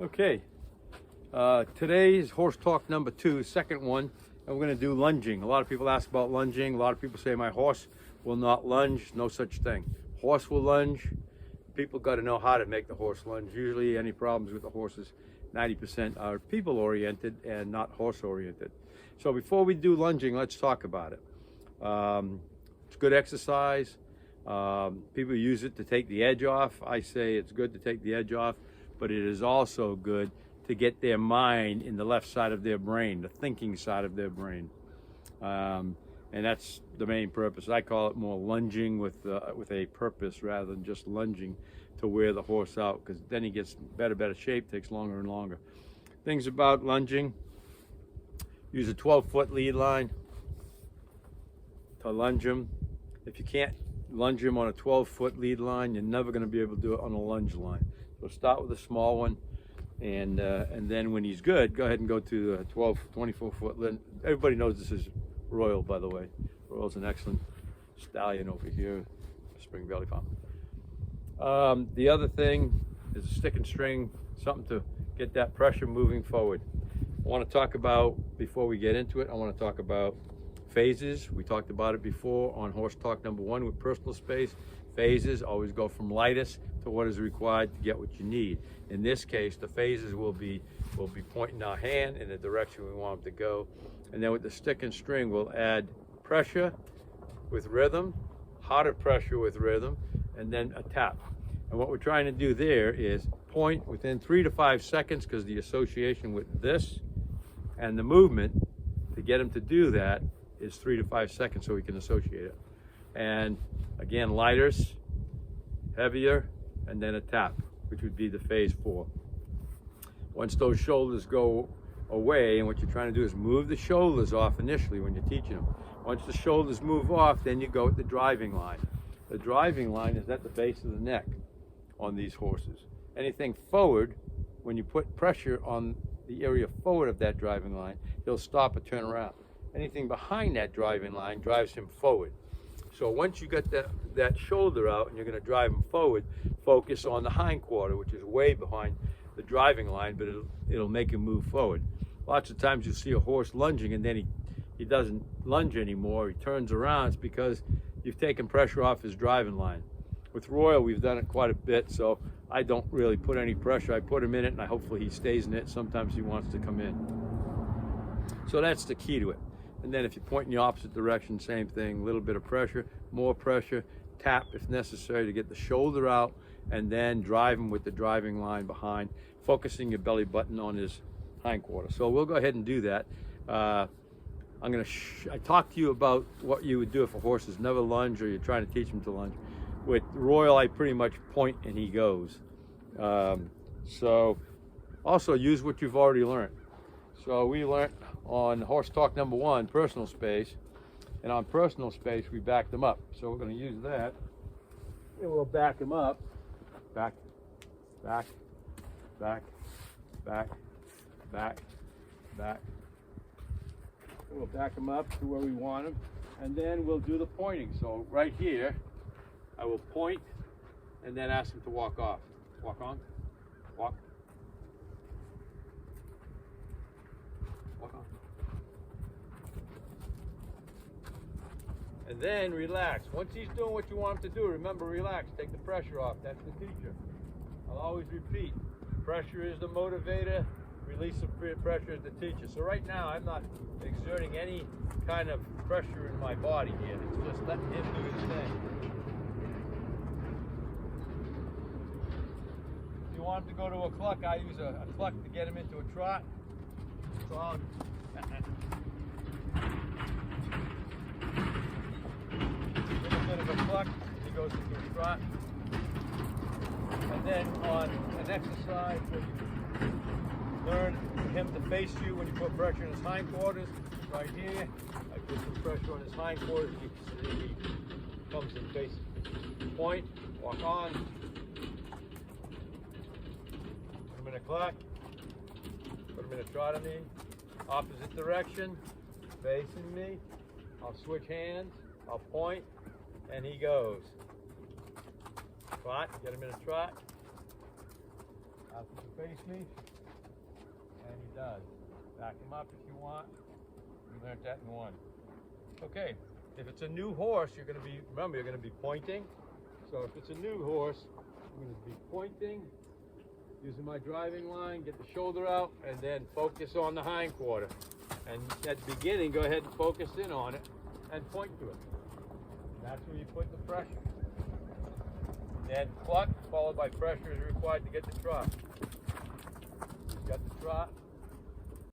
Okay, today's horse talk number 2, second one, and we're going to do lunging. A lot of people ask about lunging. A lot of people say my horse will not lunge. No such thing. Horse will lunge. People got to know how to make the horse lunge. Usually any problems with the horses, 90% are people oriented and not horse oriented. So before we do lunging, let's talk about it. It's good exercise. People use it to take the edge off. I say it's good to take the edge off, but it is also good to get their mind in the left side of their brain, the thinking side of their brain. And that's the main purpose. I call it more lunging with a purpose rather than just lunging to wear the horse out, because then he gets better shape, takes longer and longer. Things about lunging: use a 12-foot lead line to lunge him. If you can't lunge him on a 12-foot lead line, you're never going to be able to do it on a lunge line. So start with a small one, and then when he's good, go ahead and go to the 24-foot. Everybody knows this is Royal, by the way. Royal's an excellent stallion over here, Spring Valley Farm. The other thing is a stick and string, something to get that pressure moving forward. I want to talk about, before we get into it, I want to talk about phases. We talked about it before on horse talk number 1 with personal space. Phases always go from lightest to what is required to get what you need. In this case, the phases will be pointing our hand in the direction we want them to go. And then with the stick and string, we'll add pressure with rhythm, harder pressure with rhythm, and then a tap. And what we're trying to do there is point within 3 to 5 seconds, because the association with this and the movement to get him to do that is 3 to 5 seconds, so we can associate it. And again, lighters, heavier, and then a tap, which would be the phase 4. Once those shoulders go away, and what you're trying to do is move the shoulders off initially when you're teaching them. Once the shoulders move off, then you go with the driving line. The driving line is at the base of the neck on these horses. Anything forward, when you put pressure on the area forward of that driving line, he'll stop and turn around. Anything behind that driving line drives him forward. So once you get that shoulder out and you're going to drive him forward, focus on the hind quarter, which is way behind the driving line, but it'll make him move forward. Lots of times you'll see a horse lunging and then he doesn't lunge anymore. He turns around. It's because you've taken pressure off his driving line. With Royal, we've done it quite a bit, so I don't really put any pressure. I put him in it, and hopefully he stays in it. Sometimes he wants to come in. So that's the key to it. And then if you point in the opposite direction, same thing, a little bit of pressure, more pressure, tap if necessary to get the shoulder out, and then drive him with the driving line behind, focusing your belly button on his hind quarter. So we'll go ahead and do that. I talked to you about what you would do if a horse has never lunged or you're trying to teach him to lunge. With Royal, I pretty much point and he goes. So also use what you've already learned. So we learned on horse talk number 1, personal space, and on personal space we back them up. So we're going to use that, and we'll back them up, back, back, back, back, back, back. We'll back them up to where we want them, and then we'll do the pointing. So right here, I will point and then ask them to walk off. Walk on, walk. Walk on. And then relax. Once he's doing what you want him to do, remember, relax, take the pressure off. That's the teacher. I'll always repeat, pressure is the motivator, release of pressure is the teacher. So right now, I'm not exerting any kind of pressure in my body here. It's just letting him do his thing. If you want him to go to a cluck, I use a cluck to get him into a trot. So I'll give a bit of a cluck, he goes into a trot. And then on an exercise where you learn him to face you when you put pressure in his hindquarters, right here, I put some pressure on his hindquarters, you can see he comes and faces me. Point, walk on, put him in a cluck, put him in a trot on me, opposite direction, facing me, I'll switch hands, I'll point, and he goes. Trot, get him in a trot. Ask him to face me, and he does. Back him up if you want. We learned that in one. Okay, if it's a new horse, you're going to be, remember, you're going to be pointing. So if it's a new horse, I'm going to be pointing, using my driving line, get the shoulder out, and then focus on the hind quarter. And at the beginning, go ahead and focus in on it and point to it. That's where you put the pressure. Then pluck, followed by pressure is required to get the trot. You've got the trot,